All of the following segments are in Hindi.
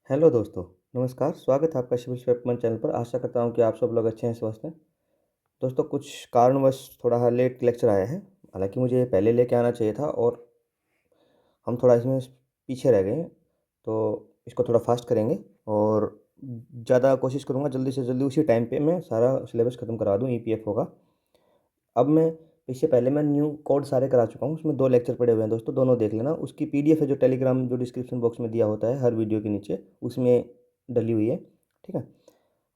हेलो दोस्तों, नमस्कार। स्वागत है आपका सिविल डेवलपमेंट चैनल पर। आशा करता हूँ कि आप सब लोग अच्छे हैं, स्वस्थ हैं। दोस्तों, कुछ कारणवश थोड़ा लेट लेक्चर आया है। हालांकि मुझे पहले लेके आना चाहिए था और हम थोड़ा इसमें पीछे रह गए हैं, तो इसको थोड़ा फास्ट करेंगे और ज़्यादा कोशिश करूँगा जल्दी से जल्दी उसी टाइम पे मैं सारा सिलेबस ख़त्म करा दूँ ईपीएफओ का। अब मैं इससे पहले मैं न्यू कोड सारे करा चुका हूँ, उसमें 2 लेक्चर पड़े हुए हैं दोस्तों, दोनों देख लेना। उसकी पीडीएफ है जो टेलीग्राम जो डिस्क्रिप्शन बॉक्स में दिया होता है हर वीडियो के नीचे, उसमें डली हुई है, ठीक है।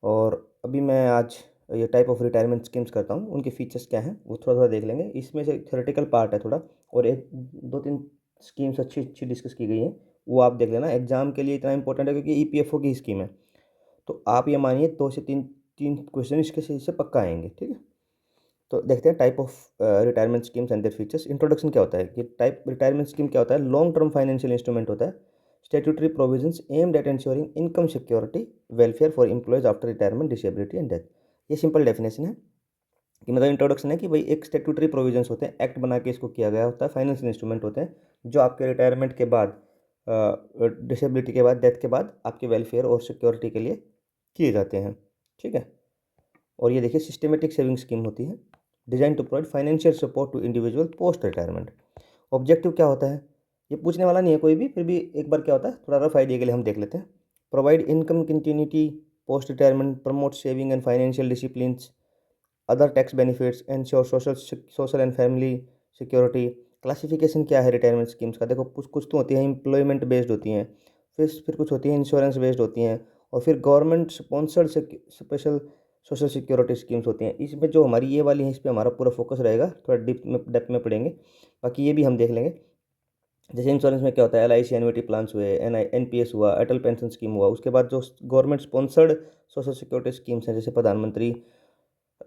और अभी मैं आज ये टाइप ऑफ रिटायरमेंट स्कीम्स करता हूँ, उनके फीचर्स क्या हैं वो थोड़ा-थोड़ा देख लेंगे। इसमें से थ्योरेटिकल पार्ट है थोड़ा, और एक 2-3 स्कीम्स अच्छी-अच्छी डिस्कस की गई हैं, वो आप देख लेना। एग्ज़ाम के लिए इतना इंपॉर्टेंट है क्योंकि ईपीएफओ की स्कीम है, तो आप ये मानिए 2 से 3 क्वेश्चन इसके सही से पक्का आएँगे, ठीक है। तो देखते हैं type of retirement schemes and their features. Introduction क्या होता है कि टाइप रिटायरमेंट स्कीम क्या होता है? लॉन्ग टर्म फाइनेंशियल इंस्ट्रूमेंट होता है। Statutory provisions aimed at ensuring income security welfare for employees after retirement, disability and death. ये सिंपल डेफिनेशन है कि मतलब इंट्रोडक्शन है कि भाई एक स्टैट्यूटरी प्रोविजंस होते हैं, एक्ट बना के इसको किया गया होता है। फाइनेंशियल इंस्ट्रूमेंट होते हैं जो आपके रिटायरमेंट के बाद, डिसेबिलिटी के बाद, डेथ के बाद आपके वेलफेयर और सिक्योरिटी के लिए किए जाते हैं, ठीक है। और ये देखिए सिस्टमेटिक सेविंग स्कीम होती है, design to provide financial support to individual post retirement. Objective क्या होता है ये पूछने वाला नहीं है कोई भी, फिर भी एक बार क्या होता है थोड़ा रफ आइडिया के लिए हम देख लेते हैं। Provide income continuity post retirement, promote saving and financial disciplines, other tax benefits, ensure social and family security. Classification क्या है रिटायरमेंट स्कीम्स का? देखो कुछ कुछ तो होती हैं एम्प्लॉयमेंट बेस्ड होती हैं, फिर कुछ होती हैं इंश्योरेंस बेस्ड होती हैं, और फिर government sponsored special social security schemes होती हैं। इसमें जो हमारी ये वाली है इस पे हमारा पूरा फोकस रहेगा, थोड़ा डेप्थ में पढ़ेंगे, बाकी ये भी हम देख लेंगे। जैसे इंश्योरेंस में क्या होता है, एलआईसी एन्युटी प्लान्स हुए, एनपीएस हुआ, अटल पेंशन स्कीम हुआ। उसके बाद जो government sponsored social security schemes हैं, जैसे प्रधानमंत्री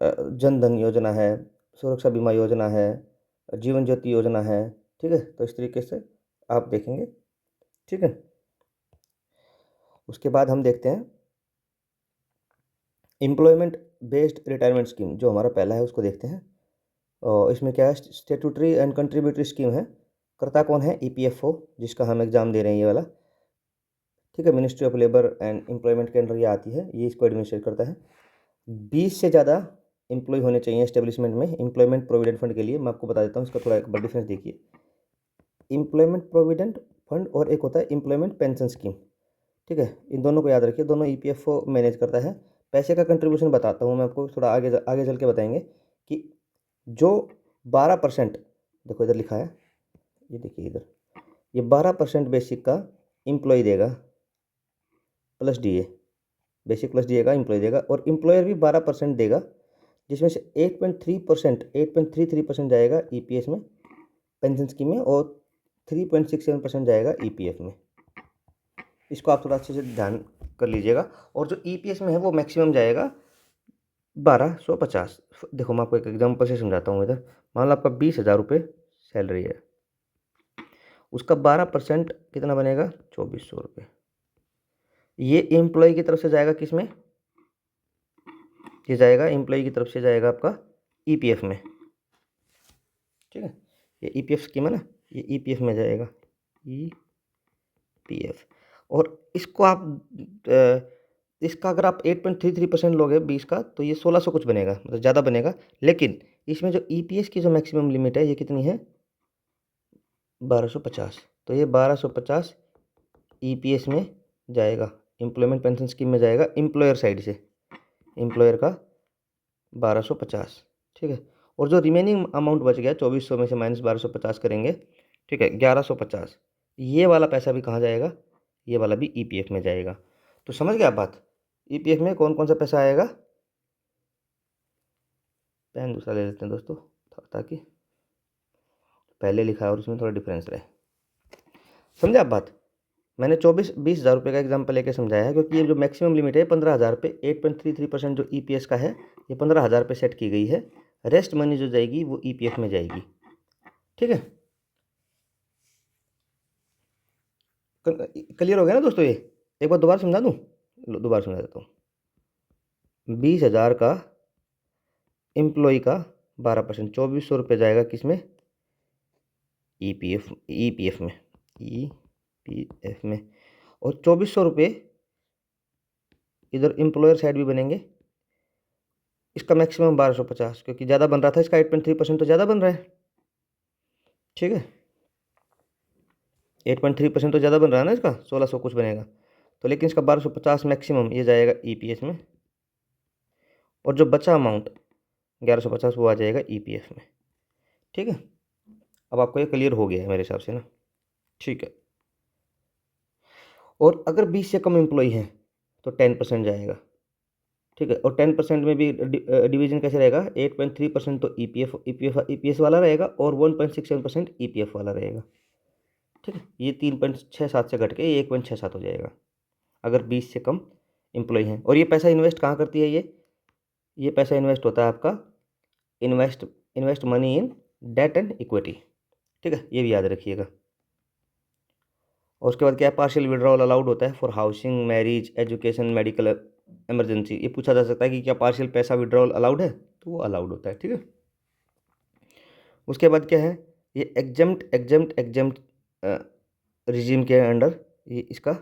जन धन योजना है, सुरक्षा बीमा योजना है, जीवन ज्योति योजना है, ठीक है। तो इस तरीके से आप देखेंगे, ठीक है। उसके बाद हम देखते हैं एम्प्लॉयमेंट बेस्ड रिटायरमेंट स्कीम, जो हमारा पहला है उसको देखते हैं। और इसमें क्या है, स्टेटूटरी एंड कंट्रीब्यूटरी स्कीम है। करता कौन है? ईपीएफओ, जिसका हम एग्ज़ाम दे रहे हैं ये वाला, ठीक है। Ministry of labour and employment के अंडर ये आती है, ये इसको एडमिनिस्ट्रेट करता है। 20 से ज़्यादा एम्प्लॉय होने चाहिए एस्टेब्लिशमेंट में एम्प्लॉयमेंट प्रोविडेंट फंड के लिए। मैं आपको बता देता हूँ इसका थोड़ा एक बड़ा डिफरेंस देखिए। एम्प्लॉयमेंट प्रोविडेंट फंड और एक होता है एम्प्लॉयमेंट पेंशन स्कीम, ठीक है। इन दोनों को याद रखिए, दोनों ईपीएफओ मैनेज करता है। पैसे का कंट्रीब्यूशन बताता हूँ मैं आपको, थोड़ा आगे आगे चल के बताएंगे कि जो 12%, देखो इधर लिखा है, ये देखिए इधर, ये 12% बेसिक का एम्प्लॉय देगा plus DA, basic plus DA का एम्प्लॉय देगा, और एम्प्लॉयर भी 12% देगा, जिसमें से 8.33% जाएगा ईपीएस में, पेंशन स्कीम में, और 3.67% जाएगा ईपीएफ में। इसको आप थोड़ा अच्छे से ध्यान कर लीजिएगा। और जो ईपीएस में है वो मैक्सिमम जाएगा 1250। देखो मैं आपको एक एग्जांपल से समझाता हूँ। इधर मान लो आपका 20,000 रुपये सैलरी है, उसका 12% कितना बनेगा? 2400 रुपये। ये एम्प्लॉय की तरफ से जाएगा किस में? ये जाएगा एम्प्लॉय की तरफ से जाएगा आपका ईपीएफ में, ठीक है। ये ईपीएफ स्कीम है ना, ये ईपीएफ में जाएगा, ईपीएफ। और इसको आप इसका अगर आप 8.33% लोगे 20 का, तो ये 1600 कुछ बनेगा, मतलब ज़्यादा बनेगा। लेकिन इसमें जो ईपीएस की जो मैक्सिमम लिमिट है ये कितनी है? 1250। तो ये 1250 ईपीएस में जाएगा, एम्प्लॉयमेंट पेंशन स्कीम में जाएगा एम्प्लॉयर साइड से, एम्प्लॉयर का 1250, ठीक है। और जो रिमेनिंग अमाउंट बच गया 2400 में से माइनस 1250 करेंगे, ठीक है, 1150, ये वाला पैसा भी कहाँ जाएगा? ये वाला भी ईपीएफ में जाएगा। तो समझ गए आप बात? ईपीएफ में कौन कौन सा पैसा आएगा? पेन दूसरा ले लेते हैं दोस्तों, ताकि पहले लिखा है और उसमें थोड़ा डिफरेंस रहे। समझे आप बात? मैंने 20,000 रुपये का एग्जाम्पल लेके समझाया है, क्योंकि ये जो मैक्सिमम लिमिट है 15,000 रुपये, 8.33% जो ईपीएस का है, ये 15,000 रुपये सेट की गई है। रेस्ट मनी जो जाएगी वो ईपीएफ में जाएगी, ठीक है। क्लियर हो गया ना दोस्तों? ये एक बार दोबारा समझा दूँ? दोबारा समझा देता हूँ। 20,000 का एम्प्लॉय का 12%, 2400 रुपये जाएगा किस में? ईपीएफ में, ईपीएफ में। और 2400 रुपये इधर एम्प्लॉयर साइड भी बनेंगे। इसका मैक्सिमम 1250, क्योंकि ज़्यादा बन रहा था इसका 8.3% तो ज़्यादा बन रहा है। ठीक है, 8.3% तो ज़्यादा बन रहा है ना इसका, 1600 कुछ बनेगा तो, लेकिन इसका 1250 मैक्सिमम ये जाएगा ईपीएस में, और जो बचा अमाउंट 1150 वो आ जाएगा ईपीएफ में। ठीक है, अब आपको ये क्लियर हो गया है मेरे हिसाब से ना। ठीक है, और अगर 20 से कम एम्प्लॉई हैं तो 10% जाएगा। ठीक है, और 10% में भी डिवीजन कैसे रहेगा, 8.3% तो ईपीएस वाला रहेगा और 1.67% ईपीएफ वाला रहेगा। ठीक है, ये 3.67 से घट के ये 1.67 हो जाएगा अगर 20 से कम एम्प्लॉय हैं। और ये पैसा इन्वेस्ट कहाँ करती है, ये पैसा इन्वेस्ट होता है आपका invest money in debt and equity. ठीक है, ये भी याद रखिएगा। और उसके बाद क्या है, पार्शियल विड्रॉल अलाउड होता है for housing, marriage, education, medical emergency. ये पूछा जा सकता है कि क्या पार्शियल पैसा विड्रॉल अलाउड है, तो वो अलाउड होता है। ठीक है, उसके बाद क्या है, ये एग्जम्प्ट रिजीम के अंडर ये इसका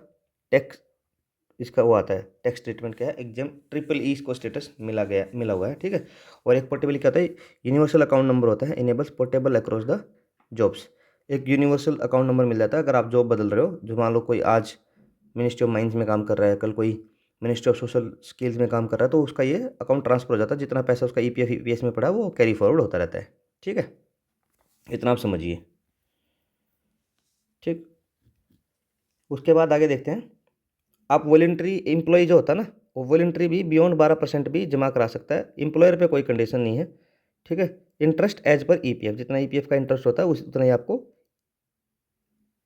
टैक्स, इसका वो आता है टैक्स ट्रीटमेंट क्या है, एग्जाम ट्रिपल ई इसको स्टेटस मिला हुआ है। ठीक है, और एक पोर्टेबल क्या होता है, यूनिवर्सल अकाउंट नंबर होता है, enables portable across the jobs. एक यूनिवर्सल अकाउंट नंबर मिल जाता है अगर आप जॉब बदल रहे हो, जो मान लो कोई आज मिनिस्ट्री ऑफ माइंस में काम कर रहा है, कल कोई मिनिस्ट्री ऑफ सोशल स्किल्स में काम कर रहा है, तो उसका ये अकाउंट ट्रांसफर हो जाता है, जितना पैसा उसका ईपीएफ ईपीएस में पड़ा है वो कैरी फॉरवर्ड होता रहता है। ठीक है, इतना आप समझिए। ठीक, उसके बाद आगे देखते हैं, आप वॉलेंट्री एम्प्लॉय जो होता है ना, वो वॉलेंट्री भी बियॉन्ड 12% भी जमा करा सकता है, एम्प्लॉयर पे कोई कंडीशन नहीं है। ठीक है, इंटरेस्ट एज पर ईपीएफ, जितना ईपीएफ का इंटरेस्ट होता है उतना ही आपको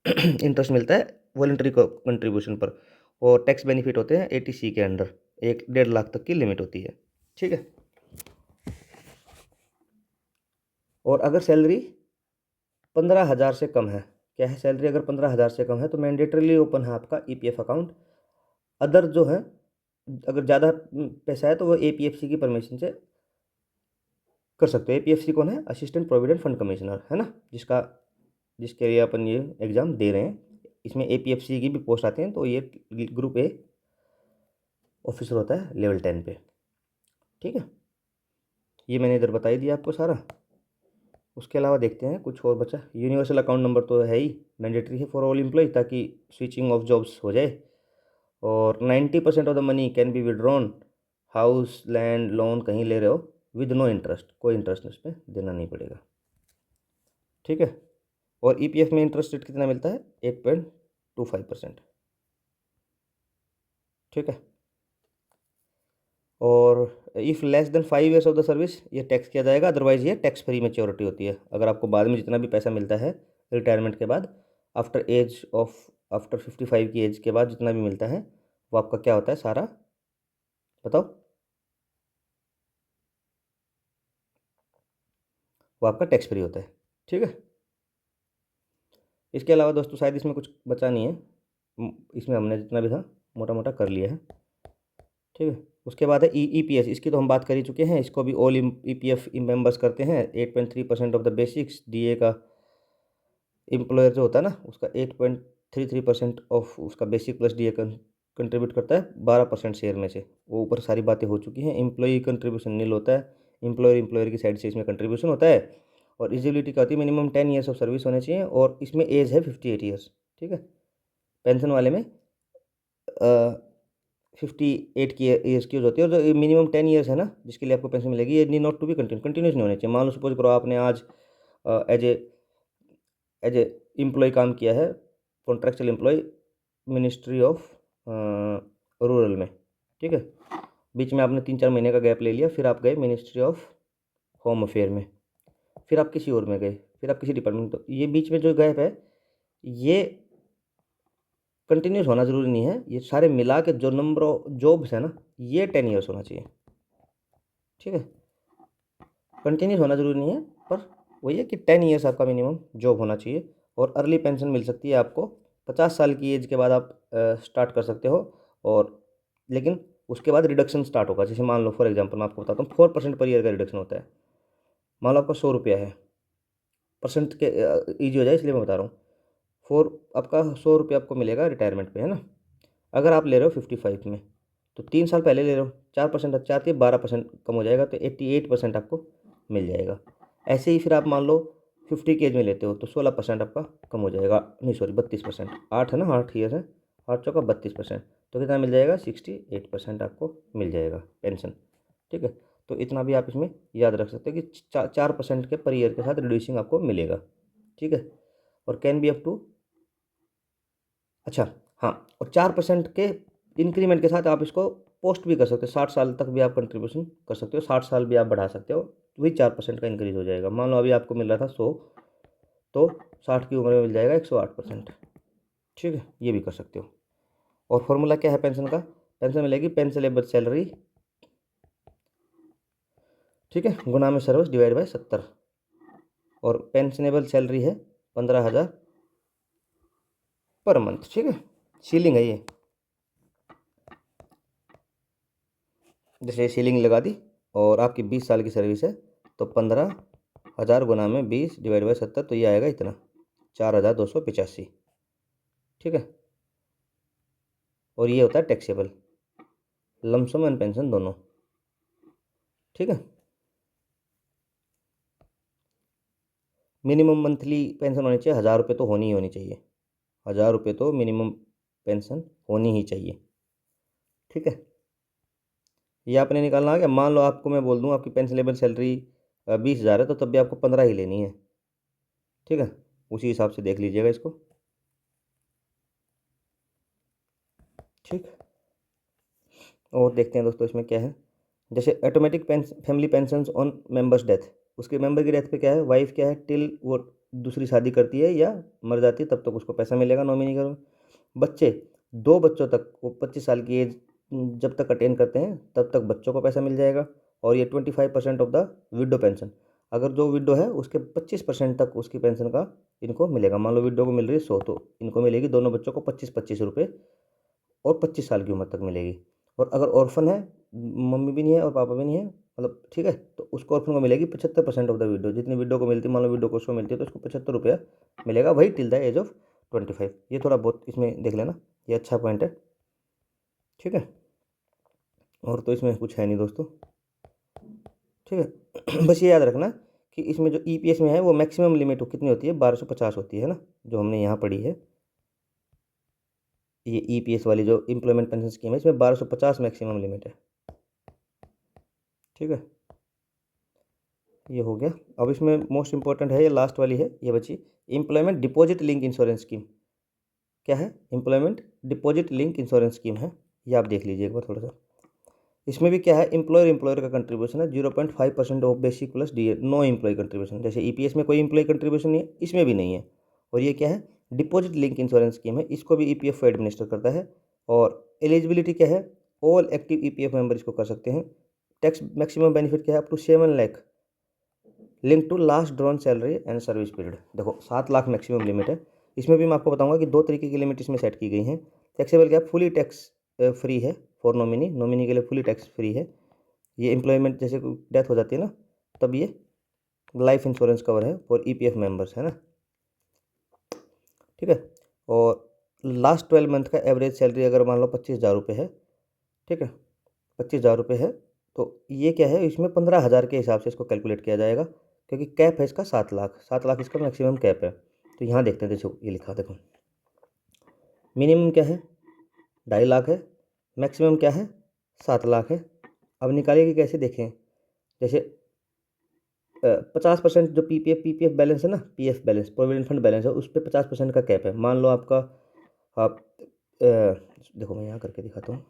इंटरेस्ट मिलता है वॉलेंट्री कंट्रीब्यूशन पर। और टैक्स बेनिफिट होते हैं एटीसी के अंडर, 1.5 लाख तक की लिमिट होती है। ठीक है, और अगर सैलरी 15,000 से कम है, क्या है, सैलरी अगर 15,000 से कम है तो मैंडेटरीली ओपन है आपका ईपीएफ अकाउंट। अदर जो है, अगर ज़्यादा पैसा है तो वो एपीएफसी की परमिशन से कर सकते हो। एपीएफसी कौन है, असिस्टेंट प्रोविडेंट फंड कमिश्नर, है ना, जिसके लिए अपन ये एग्ज़ाम दे रहे हैं। इसमें एपीएफसी की भी पोस्ट आते हैं, तो ये ग्रुप ए ऑफिसर होता है लेवल 10 पे। ठीक है, ये मैंने इधर बता ही दिया आपको सारा। उसके अलावा देखते हैं कुछ और बचा। यूनिवर्सल अकाउंट नंबर तो है ही, मैंडेटरी है फॉर ऑल एम्प्लॉय, ताकि स्विचिंग ऑफ जॉब्स हो जाए। और 90% of the money can be withdrawn, house land loan कहीं ले रहे हो, विद नो इंटरेस्ट, कोई इंटरेस्ट उस पर देना नहीं पड़ेगा। ठीक है, और ईपीएफ में इंटरेस्ट रेट कितना मिलता है, 8.25%। ठीक है, और if less than 5 years of the service ये टैक्स किया जाएगा, अदरवाइज ये टैक्स फ्री मैच्योरिटी होती है। अगर आपको बाद में जितना भी पैसा मिलता है रिटायरमेंट के बाद, आफ्टर 55 की एज के बाद जितना भी मिलता है वो आपका क्या होता है सारा, बताओ, वो आपका टैक्स फ्री होता है। ठीक है, इसके अलावा दोस्तों शायद इसमें कुछ बचा नहीं है, इसमें हमने जितना भी था मोटा मोटा कर लिया है। ठीक है, उसके बाद है ईपीएस, इसकी तो हम बात कर ही चुके हैं, इसको भी ऑल ईपीएफ मेंबर्स करते हैं। 8.3% ऑफ द बेसिक्स डीए का एम्प्लॉयर जो होता है ना, उसका 8.33% ऑफ उसका बेसिक प्लस डीए कंट्रीब्यूट करता है 12% शेयर में से। वो ऊपर सारी बातें हो चुकी हैं। एम्प्लॉई कंट्रीब्यूशन नील होता है, एम्प्लॉयर की साइड से इसमें कंट्रीब्यूशन होता है। और एलिजिबिलिटी क्या होती है, मिनिमम 10 ईयर्स ऑफ सर्विस होने चाहिए, और इसमें एज है 58 ईयर्स। ठीक है, पेंशन वाले में 58 की एज की होती है, और जो मिनिमम 10 ईयर्स है ना जिसके लिए आपको पेंशन मिलेगी, ये need not to be continuous नहीं होने चाहिए। मान लो सपोज करो आपने आज एज ए एम्प्लॉय काम किया है, contractual employ ministry of rural में। ठीक है, बीच में आपने 3-4 महीने का गैप ले लिया, फिर आप गए मिनिस्ट्री ऑफ होम अफेयर में, फिर आप किसी और में गए, फिर आप किसी डिपार्टमेंट, तो ये बीच में जो गैप है ये कंटिन्यूस होना ज़रूरी नहीं है। ये सारे मिला के जो नंबर ऑफ जॉब्स है ना, ये 10 ईयर्स होना चाहिए। ठीक है, कंटिन्यूस होना ज़रूरी नहीं है, पर वही है कि 10 ईयर्स आपका मिनिमम जॉब होना चाहिए। और अर्ली पेंशन मिल सकती है आपको 50 साल की एज के बाद, आप स्टार्ट कर सकते हो। और लेकिन उसके बाद रिडक्शन स्टार्ट होगा। जैसे मान लो फॉर एग्जांपल मैं आपको बताता हूँ, 4% पर ईयर का रिडक्शन होता है। मान लो आपका 100 रुपया है, परसेंट के ईजी हो जाए इसलिए मैं बता रहा हूँ। आपका 100 रुपया आपको मिलेगा रिटायरमेंट पे, है ना। अगर आप ले रहे हो 55 में, तो 3 साल पहले ले रहे हो, 4% अच्छा आती है, 12% कम हो जाएगा, तो 88% आपको मिल जाएगा। ऐसे ही फिर आप मान लो 50 की एज में लेते हो तो 16% आपका कम हो जाएगा, नहीं सॉरी 32%, 8 है ना, 8 ईयर है, 8 चौका 32%, तो कितना मिल जाएगा, 68% आपको मिल जाएगा पेंशन। ठीक है, तो इतना भी आप इसमें याद रख सकते हो कि 4% के पर ईयर के साथ रिड्यूसिंग आपको मिलेगा। ठीक है, और कैन बी अप टू, अच्छा हाँ, और 4% के इंक्रीमेंट के साथ आप इसको पोस्ट भी कर सकते हो, 60 साल तक भी आप कंट्रीब्यूशन कर सकते हो, 60 साल भी आप बढ़ा सकते हो, वही 4% का इंक्रीज हो जाएगा। मान लो अभी आपको मिल रहा था 100, तो 60 की उम्र में मिल जाएगा 108%। ठीक है, ये भी कर सकते हो। और फॉर्मूला क्या है पेंशन का, पेंशन मिलेगी पेंशनेबल सैलरी, ठीक है, गुना में सर्विस डिवाइड बाय 70, और पेंशनेबल सैलरी है 15,000 पर मंथ। ठीक है, सीलिंग है ये, जैसे सीलिंग लगा दी और आपकी 20 साल की सर्विस है तो 15,000 गुना में 20 डिवाइड बाय 70, तो ये आएगा इतना 4,285। ठीक है, और ये होता है टैक्सेबल, लमसम एंड पेंशन दोनों। ठीक है, मिनिमम मंथली पेंशन होनी चाहिए 1,000 रुपये, तो होनी ही होनी चाहिए, 1,000 रुपये तो मिनिमम पेंशन होनी ही चाहिए। ठीक है, ये आपने निकालना आ गया। मान लो आपको मैं बोल दूँ आपकी पेंशनेबल सैलरी 20,000 है, तो तब भी आपको 15 ही लेनी है। ठीक है, उसी हिसाब से देख लीजिएगा इसको। ठीक, और देखते हैं दोस्तों इसमें क्या है। जैसे automatic family pension on members death, उसके मेंबर की डेथ पे क्या है, वाइफ क्या है, टिल वो दूसरी शादी करती है या मर जाती है तब तक उसको पैसा मिलेगा नॉमिनी करो। बच्चे, 2 बच्चों तक, वो 25 साल की एज जब तक अटेन करते हैं तब तक बच्चों को पैसा मिल जाएगा। और ये 25% ऑफ द विडो पेंशन, अगर जो विडो है उसके 25% तक उसकी पेंशन का इनको मिलेगा। मान लो विडो को मिल रही है 100, तो इनको मिलेगी दोनों बच्चों को 25-25 रुपये, और 25 साल की उम्र तक मिलेगी। और अगर ऑर्फन है, मम्मी भी नहीं है और पापा भी नहीं है, मतलब ठीक है, तो उसको ऑर्फन को मिलेगी 75% ऑफ द विडो, जितनी विडो को मिलती है, मान लो विडो को 100 मिलती है तो उसको 75 रुपया मिलेगा, वही टिल द एज ऑफ 25। ये थोड़ा बहुत इसमें देख लेना, ये अच्छा पॉइंट है। ठीक है, और तो इसमें कुछ है नहीं दोस्तों। ठीक है बस ये याद रखना कि इसमें जो ईपीएस में है वो मैक्सिमम लिमिट कितनी होती है, 1250 होती है ना, जो हमने यहाँ पढ़ी है। ये ईपीएस वाली जो इम्प्लॉयमेंट पेंशन स्कीम है, इसमें 1250 मैक्सिमम लिमिट है। ठीक है, ये हो गया। अब इसमें मोस्ट इंपॉर्टेंट है, ये लास्ट वाली है, ये बची employment deposit link insurance scheme. क्या है, employment deposit link insurance scheme है, ये आप देख लीजिए एक बार थोड़ा सा। इसमें भी क्या है, एम्प्लॉयर का कंट्रीब्यूशन है 0.5% of basic plus D, no employ contribution. जैसे ईपीएस में कोई एम्प्लॉय कंट्रीब्यूशन नहीं है, इसमें भी नहीं है। और ये क्या है, डिपॉजिट लिंक इंश्योरेंस स्कीम है, इसको भी ईपीएफ एडमिनिस्टर करता है। और एलिजिबिलिटी क्या है, ऑल एक्टिव ईपीएफ मेंबर इसको कर सकते हैं। टैक्स मैक्सिमम बेनिफिट क्या है, up to 7 lakh link to last drawn salary and service period. देखो 7 लाख मैक्सिमम लिमिट है। इसमें भी मैं आपको बताऊंगा कि 2 तरीके की लिमिट इसमें सेट की गई हैं। टैक्सेबल क्या, फुली टैक्स फ्री है फॉर नॉमिनी, नॉमिनी के लिए फुली टैक्स फ्री है। ये एम्प्लॉयमेंट जैसे डेथ हो जाती है ना, तब ये लाइफ इंश्योरेंस कवर है फॉर ईपीएफ मेंबर्स, है ना। ठीक है, और लास्ट 12 मंथ का एवरेज सैलरी अगर मान लो 25,000 रुपये है, ठीक है, 25,000 रुपये है, तो ये क्या है, इसमें 15,000 के हिसाब से इसको कैलकुलेट किया जाएगा, क्योंकि कैप है इसका 7 लाख, 7 लाख इसका मैक्सिमम कैप है। तो यहाँ देखते हैं, देखो ये लिखा देखो, मिनिमम क्या है 2.5 लाख है, मैक्सिमम क्या है 7 लाख है। अब निकालिए कि कैसे देखें, जैसे 50% जो पीपीएफ बैलेंस है ना, PF balance, provident fund balance है, उस पर 50% का कैप है। मान लो आपका, आप देखो मैं यहाँ करके दिखाता हूँ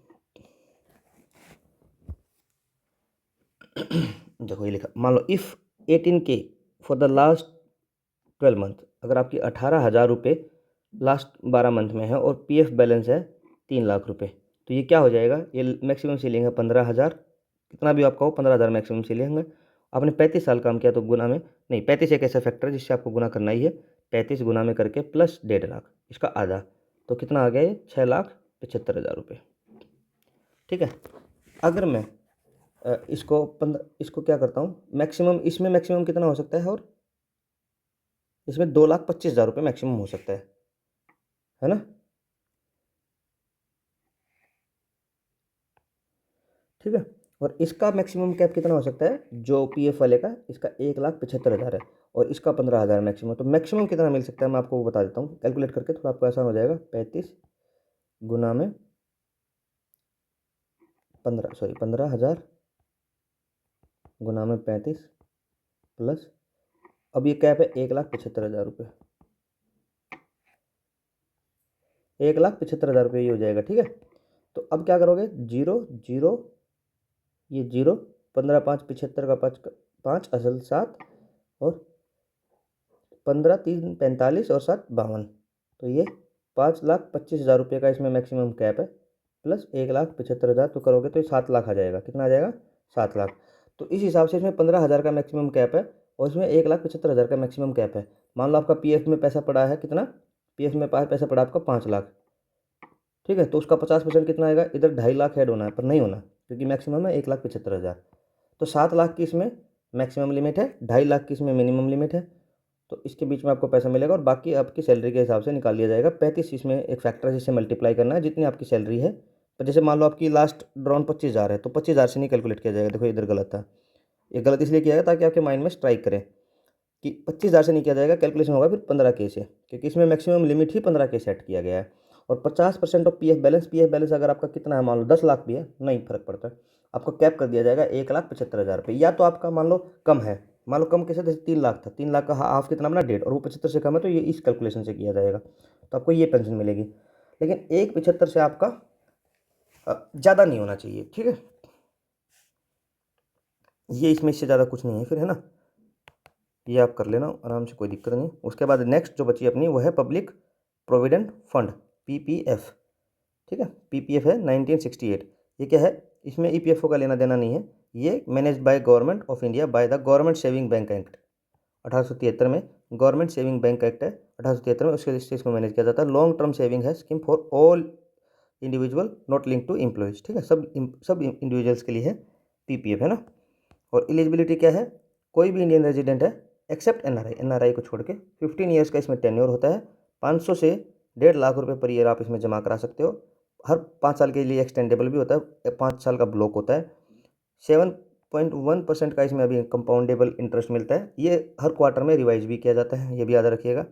देखो ये लिखा, मान लो if 18K for the last 12 month, अगर आपकी 18,000 रुपये लास्ट 12 मंथ में है और पीएफ बैलेंस है 3 लाख रुपये, तो ये क्या हो जाएगा, ये मैक्सिमम सीलिंग है 15,000, कितना भी आपका हो 15,000 मैक्सिमम सीलिंग है। आपने 35 साल काम किया तो गुना में, नहीं 35 एक ऐसा फैक्टर है जिससे आपको गुना करना ही है, 35 गुना में करके प्लस 1.5 लाख, इसका आधा, तो कितना आ गया ये 6,75,000 रुपये। ठीक है, अगर मैं इसको क्या करता हूँ, मैक्सिमम इसमें मैक्सिमम कितना हो सकता है, और इसमें 2,25,000 रुपये मैक्सिमम हो सकता है ना। ठीक है। और इसका मैक्सिमम कैप कितना हो सकता है, जो पीएफ वाले का, इसका 1,75,000 है और इसका 15,000 मैक्सिमम। तो मैक्सिमम कितना मिल सकता है मैं आपको वो बता देता हूँ कैलकुलेट करके, थोड़ा आपको आसान हो जाएगा। 35 गुना में 15,000 गुना में 35 प्लस, अब ये कैप है 1,75,000 रुपये, 1,75,000 रुपये ये हो जाएगा। ठीक है। तो अब क्या करोगे, जीरो जीरो, ये जीरो, 15 5 75 का 5 5 असल 7 और 15 3 45 और 7 52, तो ये 5,25,000 रुपये का इसमें मैक्सिमम कैप है, प्लस 1,75,000 तो करोगे तो ये 7 लाख आ जाएगा। कितना आ जाएगा, 7 लाख। तो इस हिसाब से इसमें 15,000 का मैक्सिमम कैप है और इसमें 1,75,000 का मैक्सिमम कैप है। मान लो आपका पीएफ में पैसा पड़ा है कितना, पीएफ में पैसा पड़ा आपका 5 लाख। ठीक है। तो उसका 50% कितना आएगा, इधर 2.5 लाख ऐड होना है पर नहीं होना क्योंकि मैक्सिमम है 1,75,000। तो 7 लाख की इसमें मैक्सिमम लिमिट है, 2.5 लाख की इसमें मिनिमम लिमिट है। तो इसके बीच में आपको पैसा मिलेगा और बाकी आपकी सैलरी के हिसाब से निकाल लिया जाएगा। 35 इसमें एक फैक्टर है जिससे मल्टीप्लाई करना है जितनी आपकी सैलरी है। तो जैसे मान लो आपकी लास्ट ड्रॉन 25,000 है तो 25,000 से नहीं कैलकुलेट किया जाएगा। देखो इधर गलत था, ये गलत इसलिए किया जाएगा ताकि आपके माइंड में स्ट्राइक करें कि 25,000 से नहीं किया जाएगा, कैलकुलेशन होगा फिर 15K से, क्योंकि इसमें मैक्सिमम लिमिट ही 15K सेट किया गया है। और 50% ऑफ पीएफ बैलेंस अगर आपका कितना है, मान लो 10 लाख भी है, नहीं फर्क पड़ता, आपको कैप कर दिया जाएगा 1,75,000 रुपये। या तो आपका मान लो कम है, मान लो कम कैसे, जैसे 3 लाख था, 3 लाख का हाफ कितना बना 1.5, और वो 75 से कम है तो ये इस कैलकुलेशन से किया जाएगा, तो आपको ये पेंशन मिलेगी। लेकिन 1,75 से आपका ज़्यादा नहीं होना चाहिए। ठीक है, ये इसमें इससे ज़्यादा कुछ नहीं है फिर, है ना। ये आप कर लेना आराम से, कोई दिक्कत नहीं। उसके बाद नेक्स्ट जो बची अपनी वो है पब्लिक प्रोविडेंट फंड, पीपीएफ। ठीक है, पीपीएफ है 1968। ये क्या है, इसमें ईपीएफओ का लेना देना नहीं है। ये manage by government of India by the government saving bank act 1873 में, गवर्नमेंट सेविंग बैंक एक्ट है 1873 में, उसके से इसको मैनेज किया जाता है। लॉन्ग टर्म सेविंग है scheme for all individual not link to employees. ठीक है, सब इंडिविजुअल्स के लिए है पीपीएफ, है ना। और एलिजिबिलिटी क्या है, कोई भी इंडियन रेजिडेंट है एक्सेप्ट एनआरआई, एनआरआई को छोड़ के 15 ईयर्स का इसमें टेन्योर होता है। 500 से 1.5 लाख रुपए पर ईयर आप इसमें जमा करा सकते हो। हर 5 साल के लिए एक्सटेंडेबल भी होता है, 5 साल का ब्लॉक होता है। 7.1% का इसमें अभी कंपाउंडेबल इंटरेस्ट मिलता है। ये हर क्वार्टर में रिवाइज भी किया जाता है, ये भी याद रखिएगा।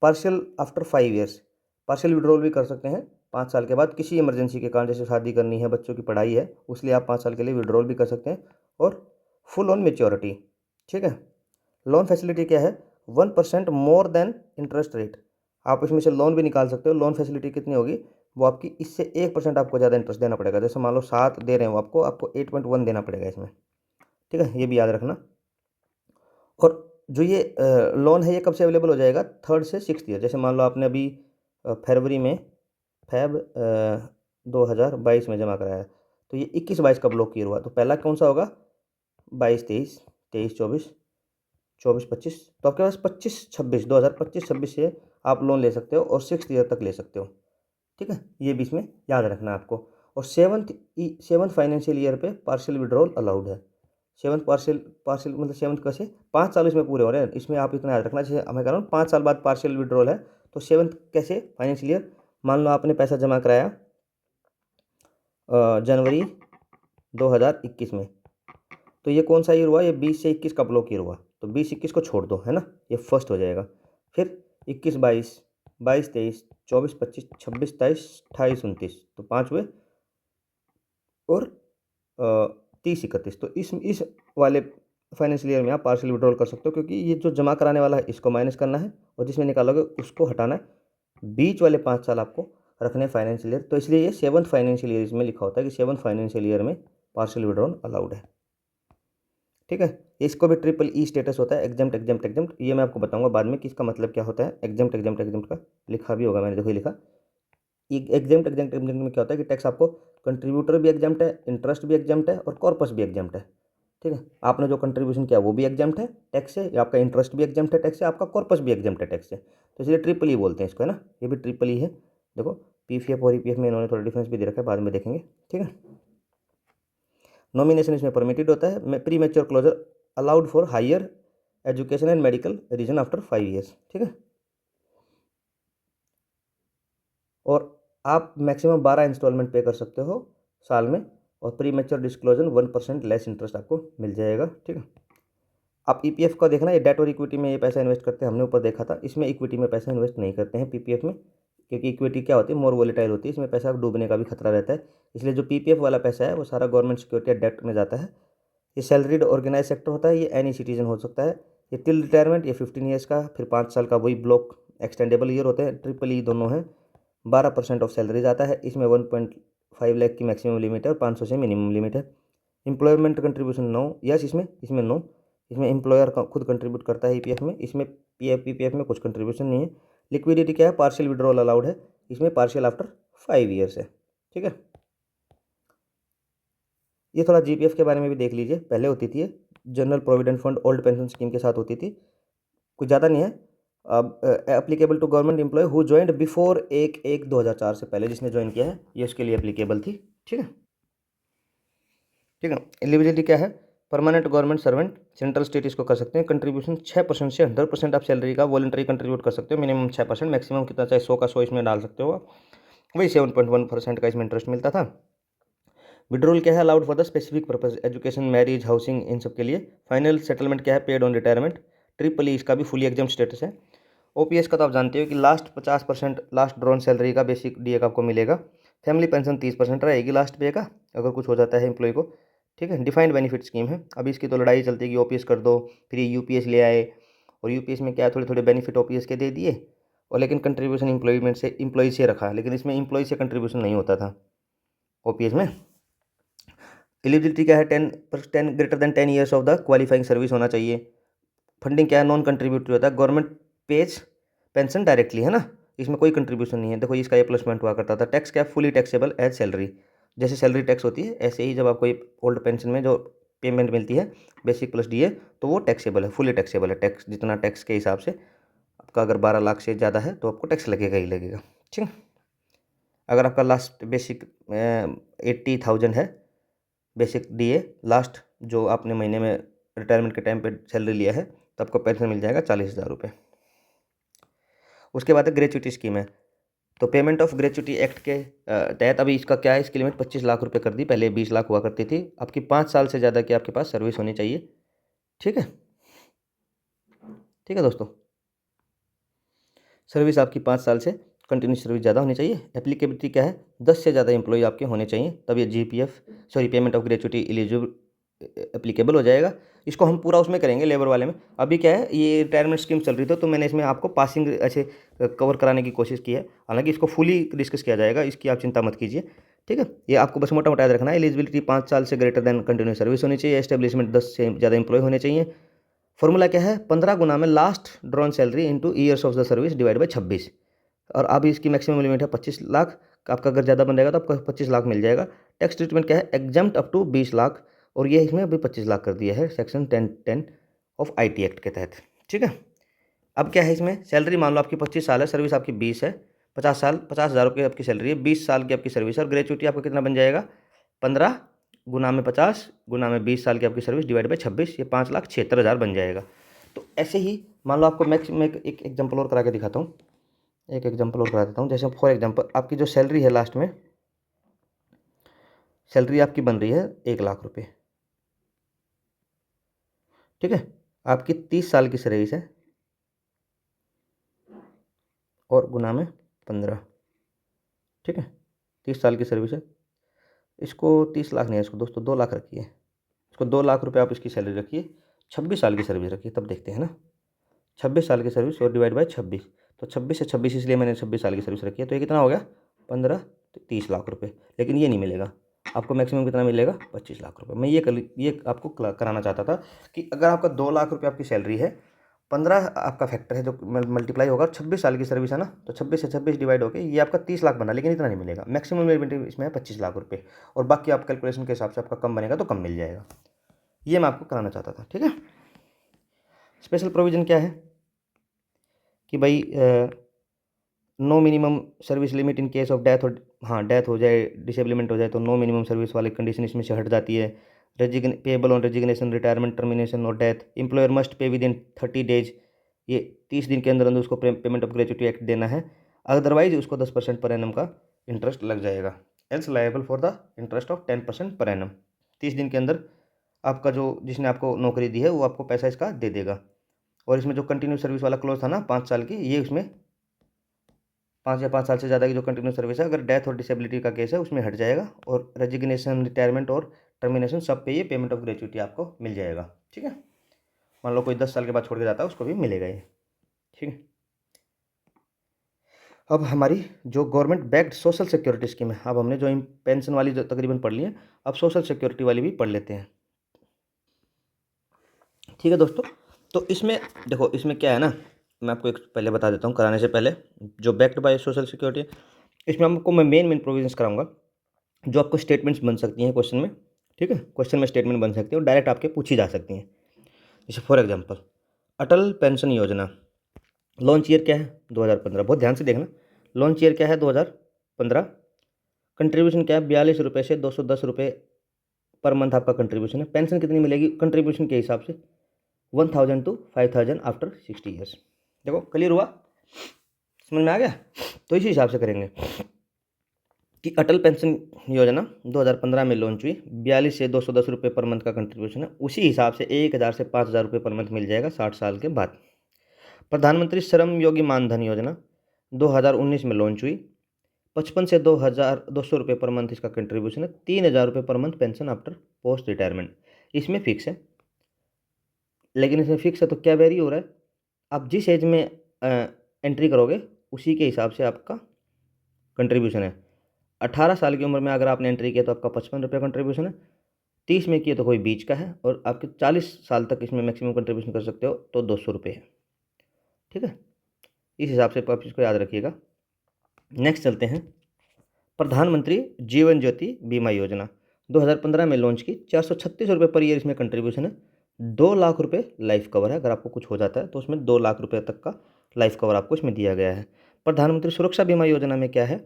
Partial after 5 years, partial withdrawal भी कर सकते हैं 5 साल के बाद किसी इमरजेंसी के कारण, जैसे शादी करनी है, बच्चों की पढ़ाई है, उसलिए आप 5 साल के लिए विड्रॉल भी कर सकते हैं। और फुल ऑन मेच्योरिटी। ठीक है, लोन फैसिलिटी क्या है, 1% मोर देन इंटरेस्ट रेट, आप इसमें से लोन भी निकाल सकते हो। लोन फैसिलिटी कितनी होगी, वो आपकी इससे 1% आपको ज़्यादा इंटरेस्ट देना पड़ेगा। जैसे मान लो 7 दे रहे हैं वो आपको 8.1 देना पड़ेगा इसमें। ठीक है, ये भी याद रखना। और जो ये लोन है ये कब से अवेलेबल हो जाएगा, 3rd से 6th ईयर। जैसे मान लो आपने अभी फरवरी में फैब 2022 में जमा कराया, तो ये 21-22 का ब्लॉक ईयर हुआ, तो पहला कौन सा होगा, 22-23, 23-24, 24-25, तो आपके पास 25-26, 2025-26 से आप लोन ले सकते हो और 6th ईयर तक ले सकते हो। ठीक है, ये भी इसमें याद रखना है आपको। और सेवन्थ फाइनेंशियल ईयर पे पार्शियल विड्रॉल अलाउड है। सेवन्थ पार्शियल पार्शियल मतलब सेवन्थ कैसे, 5 साल इसमें पूरे हो रहे हैं, इसमें आप इतना याद रखना। जैसे मैं कह रहा हूँ 5 साल बाद पार्शियल विड्रॉल है, तो सेवन्थ कैसे फाइनेंशियल ईयर, मान लो आपने पैसा जमा कराया जनवरी 2021 में, तो ये कौन सा ईयर हुआ, ये 20 से 21 का ब्लॉक ईयर हुआ, तो 20-21 को छोड़ दो, है ना, ये फर्स्ट हो जाएगा। फिर 21-22, 22-23, 24-25, 26-27, 28-29, तो 5 हुए। और 30-31, तो इस वाले फाइनेंशियल ईयर में आप पार्शियल विड्रॉल कर सकते हो, क्योंकि ये जो जमा कराने वाला है इसको माइनस करना है और जिसमें निकालोगे उसको हटाना है। बीच वाले 5 साल आपको रखने फाइनेंशियल ईयर, तो इसलिए ये 7th फाइनेंशियल ईयर इसमें लिखा होता है कि 7th फाइनेंशियल ईयर में पार्शियल विड्रॉल अलाउड है। ठीक है, इसको भी ट्रिपल ई स्टेटस होता है, एग्जेम्प्ट एग्जेम्प्ट एग्जेम्प्ट। ये मैं आपको बताऊंगा बाद में कि इसका मतलब क्या होता है। एग्जेम्प्ट एग्जेम्प्ट एग्जेम्प्ट का लिखा भी होगा मैंने, देखो लिखा। एग्जेम्प्ट एग्जेम्प्ट एग्जेम्प्ट में क्या होता है कि टैक्स आपको कंट्रीब्यूटर भी एग्जेम्प्ट है, इंटरेस्ट भी एग्जेम्प्ट है और कॉर्पस भी एग्जेम्प्ट है। ठीक है, आपने जो कंट्रीब्यूशन किया वो भी एग्जेम्प्ट है टैक्स से, या आपका इंटरेस्ट भी एग्जेम्प्ट है टैक्स से, आपका कॉर्पस भी एग्जेम्प्ट है टैक्स से, तो इसलिए ट्रिपल ई बोलते हैं इसको, है ना। ये भी ट्रिपल ई है। देखो पीपीएफ और ईपीएफ में इन्होंने थोड़ा डिफरेंस भी दे रखा है, बाद में देखेंगे। ठीक है, नॉमिनेशन इसमें परमिटेड होता है। Premature closure allowed for higher education and medical reason after 5 years. ठीक है, और आप मैक्सिमम 12 इंस्टॉलमेंट पे कर सकते हो साल में, और pre mature disclosure 1% less interest आपको मिल जाएगा। ठीक है, आप ईपीएफ का देखना, ये डेट और इक्विटी में ये पैसा इन्वेस्ट करते हैं, हमने ऊपर देखा था। इसमें इक्विटी में पैसा इन्वेस्ट नहीं करते हैं पीपीएफ में, क्योंकि इक्विटी क्या होती है, मोर वोलेटाइल होती है, इसमें पैसा डूबने का भी खतरा रहता है। इसलिए जो पीपीएफ वाला पैसा है वो सारा गवर्नमेंट सिक्योरिटी या डेट में जाता है। ये सैलरीड ऑर्गेनाइज सेक्टर होता है, ये एनी सिटीजन हो सकता है। ये टिल रिटायरमेंट, ये 15 ईयर्स का, फिर 5 साल का वही ब्लॉक एक्सटेंडेबल ईयर होते हैं, ट्रिपल ई दोनों हैं। 12% ऑफ सैलरी जाता है इसमें। 1.5 लाख की मैक्सिमम लिमिट है और 500 से मिनिमम लिमिट है। एम्प्लॉयमेंट कंट्रीब्यूशन 9, यस इसमें 9, इसमें एम्प्लॉयर खुद कंट्रीब्यूट करता है ईपीएफ में, इसमें पीपीएफ में कुछ कंट्रीब्यूशन नहीं है। लिक्विडिटी क्या है, पार्शियल विड्रॉल अलाउड है, इसमें पार्शियल आफ्टर 5 ईयर्स है। ठीक है, ये थोड़ा जीपीएफ के बारे में भी देख लीजिए। पहले होती थी general provident fund old pension scheme के साथ होती थी, कुछ ज़्यादा नहीं है। अब applicable to government employ who joined before 1/1/2004 से पहले जिसने ज्वाइन किया है ये उसके लिए एप्लीकेबल थी। ठीक है, ठीक है। एलिजिबिलिटी क्या है, permanent government servant, central state इसको कर सकते हैं। कंट्रीब्यूशन 6% से 100% आप सैलरी का वॉलंटरी कंट्रीब्यूट कर सकते हो, मिनिमम 6%, मैक्सिमम कितना चाहे 100 का 100 इसमें डाल सकते हो। वही 7.1% का इसमें इंटरेस्ट मिलता था। विड्रॉल क्या है, allowed for the specific purpose, education, marriage, housing, इन सब के लिए। फाइनल सेटलमेंट क्या है, paid on retirement. Triple E इसका भी फुली एग्जाम स्टेटस है। ओपीएस का तो आप जानते हो कि लास्ट 50% लास्ट ड्रॉन सैलरी का बेसिक डीए का आपको मिलेगा। फैमिली पेंशन 30% रहेगी लास्ट पे का, अगर कुछ हो जाता है एम्प्लॉय को। ठीक है, डिफाइंड बेनिफिट स्कीम है। अभी इसकी तो लड़ाई चलती है कि ओपीएस कर दो, फिर यूपीएस ले आए, और यूपीएस में क्या है, थोड़े थोड़े बेनिफिट ओपीएस के दे दिए, और लेकिन कंट्रीब्यूशन एम्प्लॉय से रखा, लेकिन इसमें एम्प्लॉय से कंट्रीब्यूशन नहीं होता था ओपीएस में। एलिजिबिलिटी क्या है, 10 greater than 10 years of the qualifying service होना चाहिए। फंडिंग क्या है, नॉन कंट्रीब्यूटरी होता है, गवर्नमेंट पेज पेंशन डायरेक्टली, है ना, इसमें कोई कंट्रीब्यूशन नहीं है। देखो इसका ये प्लस पॉइंट हुआ करता था। टैक्स क्या, फुली टैक्सेबल एज सैलरी, जैसे सैलरी टैक्स होती है ऐसे ही जब आपको ये ओल्ड पेंशन में जो पेमेंट मिलती है बेसिक प्लस डीए, तो वो टैक्सेबल है, फुली टैक्सेबल है। टैक्स जितना टैक्स के हिसाब से आपका अगर 12 लाख से ज़्यादा है तो आपको टैक्स लगेगा ही लगेगा। ठीक है, अगर आपका लास्ट बेसिक 80,000 है बेसिक डीए, लास्ट जो आपने महीने में रिटायरमेंट के टाइम पे सैलरी लिया है, तो आपको पेंशन मिल जाएगा 40,000 रुपये। उसके बाद ग्रेच्युटी स्कीम है, तो पेमेंट ऑफ ग्रेच्युटी एक्ट के तहत अभी इसका क्या है, इसकी लिमिट 25 लाख रुपए कर दी, पहले 20 लाख हुआ करती थी। आपकी 5 साल से ज़्यादा की आपके पास सर्विस होनी चाहिए। ठीक है, ठीक है दोस्तों, सर्विस आपकी 5 साल से कंटिन्यूस सर्विस ज़्यादा होनी चाहिए। एप्लीकेबिलिटी क्या है, 10 से ज़्यादा एम्प्लॉय आपके होने चाहिए, तब ये GPF payment of gratuity eligible applicable हो जाएगा। इसको हम पूरा उसमें करेंगे लेबर वाले में। अभी क्या है, ये रिटायरमेंट स्कीम चल रही थी तो मैंने इसमें आपको पासिंग ऐसे कवर कराने की कोशिश की है, हालांकि इसको फुली डिस्कस किया जाएगा, इसकी आप चिंता मत कीजिए। ठीक है, ये आपको बस मोटा मोटा याद रखना है। एलिजिबिलिटी 5 साल से ग्रेटर देन कंटिन्यूस सर्विस होनी चाहिए। एस्टेब्लिशमेंट 10 से ज़्यादा एम्प्लॉय होने चाहिए। फॉर्मूला क्या है, 15 गुना में last drawn salary into years of the service divide by 26, और अभी इसकी मैक्सिमम लिमिट है 25 लाख। आपका अगर ज़्यादा बन जाएगा तो आपको 25 लाख मिल जाएगा। टैक्स ट्रीटमेंट क्या है, एग्जम्प्ट अप टू 20 लाख, और ये इसमें अभी 25 लाख कर दिया है सेक्शन 10(10) ऑफ आईटी एक्ट के तहत। ठीक है, अब क्या है, इसमें सैलरी मान लो आपकी 25 साल है, सर्विस आपकी 20 है, 50,000 रुपये आपकी सैलरी है, 20 साल की आपकी सर्विस है, और ग्रेच्युटी आपका कितना बन जाएगा, 15 गुना में 50 गुना में 20 साल की आपकी सर्विस डिवाइड बाई 26, ये 5,76,000 बन जाएगा। तो ऐसे ही मान लो आपको मैक्सिमम एक एग्जाम्पल और करा के दिखाता हूँ, एक एग्जाम्पल और करा देता हूँ। जैसे फॉर एग्जाम्पल आपकी जो सैलरी है, लास्ट में सैलरी आपकी बन रही है 1 लाख रुपये। ठीक है, आपकी 30 साल की सर्विस है, और गुना में 15। ठीक है, 30 साल की सर्विस है, इसको 30 लाख नहीं है, इसको दोस्तों 2 लाख रखिए, इसको 2 लाख रुपये आप इसकी सैलरी रखिए। 26 साल की सर्विस रखिए, तब देखते हैं ना, 26 साल की सर्विस और डिवाइड बाई 26, तो 26 से 26 इसलिए मैंने 26 साल की सर्विस रखी है, तो ये कितना हो गया, 15, 30 लाख रुपये। लेकिन ये नहीं मिलेगा आपको, मैक्सिमम कितना मिलेगा, 25 लाख रुपये। मैं ये आपको कराना चाहता था कि अगर आपका 2 लाख रुपये आपकी सैलरी है, 15 आपका फैक्टर है जो मल्टीप्लाई होगा, 26 साल की सर्विस है ना, तो 26 से 26 डिवाइड होकर ये आपका 30 लाख बना, लेकिन इतना नहीं मिलेगा। मैक्सिमम इसमें है 25 लाख रुपये, और बाकी आप कैलकुलेशन के हिसाब से आपका कम बनेगा तो कम मिल जाएगा। ये मैं आपको कराना चाहता था। ठीक है, स्पेशल प्रोविज़न क्या है कि भाई no minimum service limit in case of death, और हाँ डेथ हो जाए, डिसेबलमेंट हो जाए, तो नो मिनिमम सर्विस वाली कंडीशन इसमें से हट जाती है। Payable on resignation, retirement, termination और death, employer must pay within 30 days, ये 30 दिन के अंदर अंदर उसको पेमेंट ऑफ ग्रेच्युटी एक्ट देना है, अदरवाइज उसको 10% पर एनम का इंटरेस्ट लग जाएगा। Else liable for the interest of 10% per annum. 30 दिन के अंदर आपका जो जिसने आपको नौकरी दी है वो आपको पैसा इसका दे देगा। और इसमें जो कंटिन्यू सर्विस वाला क्लोज था ना 5 साल की, ये उसमें 5 या 5 साल से ज़्यादा की जो कंटिन्यू सर्विस है, अगर डेथ और डिसेबिलिटी का केस है उसमें हट जाएगा। और रेजिग्नेशन, रिटायरमेंट और टर्मिनेशन सब पे ये पेमेंट ऑफ ग्रेच्युटी आपको मिल जाएगा। ठीक है, मान लो कोई 10 साल के बाद छोड़ के जाता है उसको भी मिलेगा ये। ठीक है, अब हमारी जो government backed social security scheme है, अब हमने जो पेंशन वाली जो तकरीबन पढ़ ली है, अब सोशल सिक्योरिटी वाली भी पढ़ लेते हैं। ठीक है दोस्तों, तो इसमें देखो, इसमें क्या है ना, मैं आपको एक पहले बता देता हूँ कराने से पहले। जो बैक्ड बाय सोशल सिक्योरिटी, इसमें आपको मैं मेन प्रोविजंस कराऊंगा जो आपको स्टेटमेंट्स बन सकती हैं क्वेश्चन में। ठीक है, क्वेश्चन में स्टेटमेंट बन सकती है और डायरेक्ट आपके पूछी जा सकती हैं। जैसे फॉर एग्जांपल, अटल पेंशन योजना लॉन्च ईयर क्या है? 2015। बहुत ध्यान से देखना, लॉन्च ईयर क्या है? 2015। कंट्रीब्यूशन क्या है? 42 रुपये से 210 रुपये पर मंथ आपका कंट्रीब्यूशन है। पेंशन कितनी मिलेगी कंट्रीब्यूशन के हिसाब से? 1000 to 5000 आफ्टर 60 ईयर्स। देखो क्लियर हुआ, समझ में आ गया? तो इसी हिसाब से करेंगे कि अटल पेंशन योजना 2015 में लॉन्च हुई, 42 से 210 रुपये पर मंथ का कंट्रीब्यूशन है। उसी हिसाब से 1000 से 5000 रुपये पर मंथ मिल जाएगा 60 साल के बाद। प्रधानमंत्री श्रम योगी मानधन योजना 2019 में लॉन्च हुई, 55 से 2200 रुपये पर मंथ इसका कंट्रीब्यूशन है। 3000 रुपये per month pension after post retirement. इसमें फिक्स है, लेकिन इसमें फिक्स है तो क्या वेरी हो रहा है? आप जिस एज में एंट्री करोगे उसी के हिसाब से आपका कंट्रीब्यूशन है। 18 साल की उम्र में अगर आपने एंट्री किया तो आपका 55 रुपये कंट्रीब्यूशन है। 30 में किया तो कोई बीच का है, और आपके 40 साल तक इसमें मैक्सिमम कंट्रीब्यूशन कर सकते हो तो 200 रुपये है। ठीक है, इस हिसाब से आप इसको याद रखिएगा। नेक्स्ट चलते हैं, प्रधानमंत्री जीवन ज्योति बीमा योजना 2015 में लॉन्च की, 436 रुपये पर ईयर इसमें कंट्रीब्यूशन है। 2 लाख रुपये लाइफ कवर है, अगर आपको कुछ हो जाता है तो उसमें 2 लाख रुपये तक का लाइफ कवर आपको इसमें दिया गया है। प्रधानमंत्री सुरक्षा बीमा योजना में क्या है?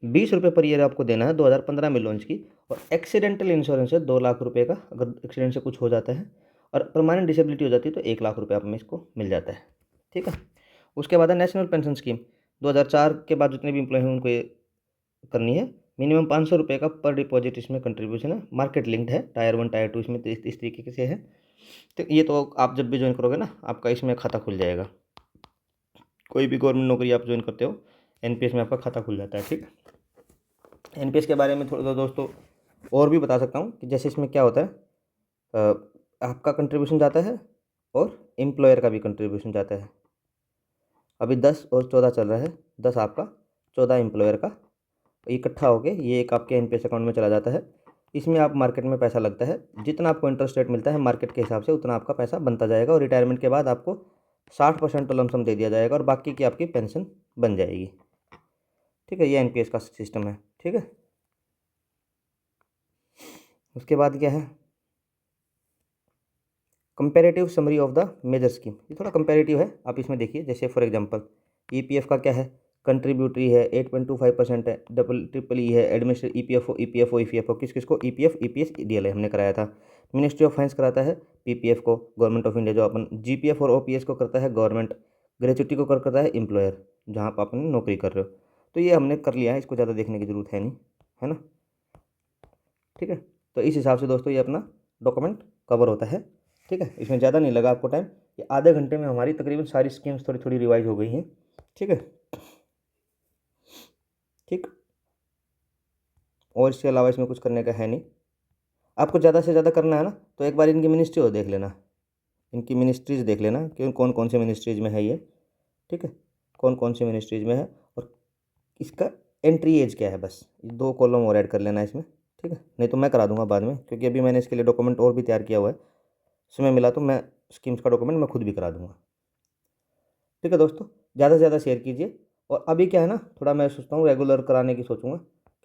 20 रुपये पर ईयर आपको देना है, 2015 में लॉन्च की। और एक्सीडेंटल इंश्योरेंस है 2 लाख रुपये का, अगर एक्सीडेंट से कुछ हो जाता है। और परमानेंट डिसेबिलिटी हो जाती है तो 1 लाख रुपये आप में इसको मिल जाता है। ठीक है, उसके बाद है नेशनल पेंशन स्कीम 2004 के बाद जितने भी इम्प्लॉय हैं उनको ये करनी है। मिनिमम 500 रुपये का पर डिपॉजिट इसमें कंट्रीब्यूशन है। मार्केट लिंक्ड है, टायर 1 टायर 2 इसमें इस तरीके से है। तो ये तो आप जब भी ज्वाइन करोगे ना आपका इसमें खाता खुल जाएगा। कोई भी गवर्नमेंट नौकरी आप ज्वाइन करते हो एनपीएस में आपका खाता खुल जाता है। ठीक, एनपीएस के बारे में थोड़ा सा दोस्तों और भी बता सकता हूँ कि जैसे इसमें क्या होता है, आपका कंट्रीब्यूशन जाता है और एम्प्लॉयर का भी कंट्रीब्यूशन जाता है। अभी 10 और 14 चल रहा है, 10 आपका 14 एम्प्लॉयर का, इकट्ठा होके ये एक आपके एनपीएस अकाउंट में चला जाता है। इसमें आप मार्केट में पैसा लगता है, जितना आपको इंटरेस्ट रेट मिलता है मार्केट के हिसाब से उतना आपका पैसा बनता जाएगा। और रिटायरमेंट के बाद आपको 60% तो लमसम दे दिया जाएगा और बाकी की आपकी पेंशन बन जाएगी। ठीक है, ये एनपीएस का सिस्टम है। ठीक है, उसके बाद क्या है, comparative summary of the major scheme. ये थोड़ा कंपेरेटिव है, आप इसमें देखिए। जैसे फॉर एग्जांपल ईपीएफ का क्या है, कंट्रीब्यूटरी है 8.25% है, डबल ट्रिपल ई है, एडमिनिस्ट्रेटिव ईपीएफओ किस किस को, ईपीएफ ईपीएस डीएलआई हमने कराया था। मिनिस्ट्री ऑफ फाइनेंस कराता है पीपीएफ को गवर्नमेंट ऑफ इंडिया, जो अपन जीपीएफ और ओपीएस को करता है गवर्नमेंट, ग्रेच्युटी को करता है एम्प्लॉयर जहाँ पर अपन नौकरी कर रहे हो। तो ये हमने कर लिया है, इसको ज़्यादा देखने की ज़रूरत है नहीं, है ना। ठीक है, तो इस हिसाब से दोस्तों ये अपना डॉक्यूमेंट कवर होता है। ठीक है, इसमें ज़्यादा नहीं लगा आपको टाइम, ये आधे घंटे में हमारी तकरीबन सारी स्कीम्स थोड़ी थोड़ी रिवाइज हो गई हैं। ठीक है, ठीक, और इसके अलावा इसमें कुछ करने का है नहीं। आपको ज़्यादा से ज़्यादा करना है ना तो एक बार इनकी मिनिस्ट्री हो देख लेना, इनकी मिनिस्ट्रीज़ देख लेना कि कौन कौन से मिनिस्ट्रीज़ में है ये। ठीक है, कौन कौन सी मिनिस्ट्रीज़ में है और इसका एंट्री एज क्या है, बस 2 कॉलम और ऐड कर लेना इसमें। ठीक है, नहीं तो मैं करा दूंगा बाद में, क्योंकि अभी मैंने इसके लिए डॉक्यूमेंट और भी तैयार किया हुआ है। समय मिला तो मैं स्कीम्स का डॉक्यूमेंट मैं खुद भी करा दूंगा। ठीक है दोस्तों, ज़्यादा से ज़्यादा शेयर कीजिए। और अभी क्या है ना, थोड़ा मैं सोचता हूँ रेगुलर कराने की सोचूंगा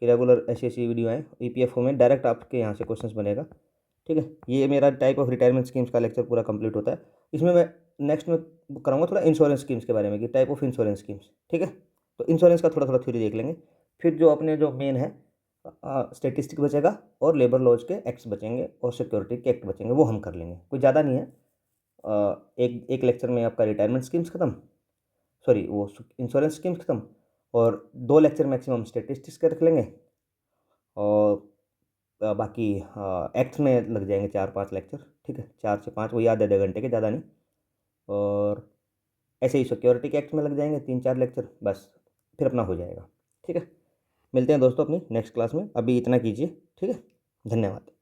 कि रेगुलर ऐसी ऐसी वीडियो आए ईपीएफओ में डायरेक्ट आपके यहाँ से क्वेश्चंस बनेगा। ठीक है, ये मेरा टाइप ऑफ रिटायरमेंट स्कीम्स का लेक्चर पूरा कंप्लीट होता है। इसमें मैं नेक्स्ट में कराऊंगा थोड़ा इंश्योरेंस स्कीम्स के बारे में कि टाइप ऑफ इंश्योरेंस स्कीम्स। ठीक है, तो इंश्योरेंस का थोड़ा थोड़ा थ्योरी देख लेंगे। फिर जो अपने जो मेन है स्टेटिस्टिक बचेगा और लेबर लॉज के एक्ट्स बचेंगे और सिक्योरिटी के एक्ट बचेंगे, वो हम कर लेंगे, कोई ज़्यादा नहीं है। एक लेक्चर में आपका रिटायरमेंट स्कीम्स खत्म, सॉरी वो इंश्योरेंस स्कीम्स खत्म, और 2 लेक्चर मैक्सिमम स्टेटिस्टिक्स के रख लेंगे, और बाकी एक्ट्स में लग जाएंगे 4-5 लेक्चर, ठीक है, 4 से 5, वही आधे आधे घंटे के, ज़्यादा नहीं। और ऐसे ही सिक्योरिटी के एक्ट में लग जाएंगे 3-4 लेक्चर, बस फिर अपना हो जाएगा। ठीक है, मिलते हैं दोस्तों अपनी नेक्स्ट क्लास में, अभी इतना कीजिए। ठीक है, धन्यवाद।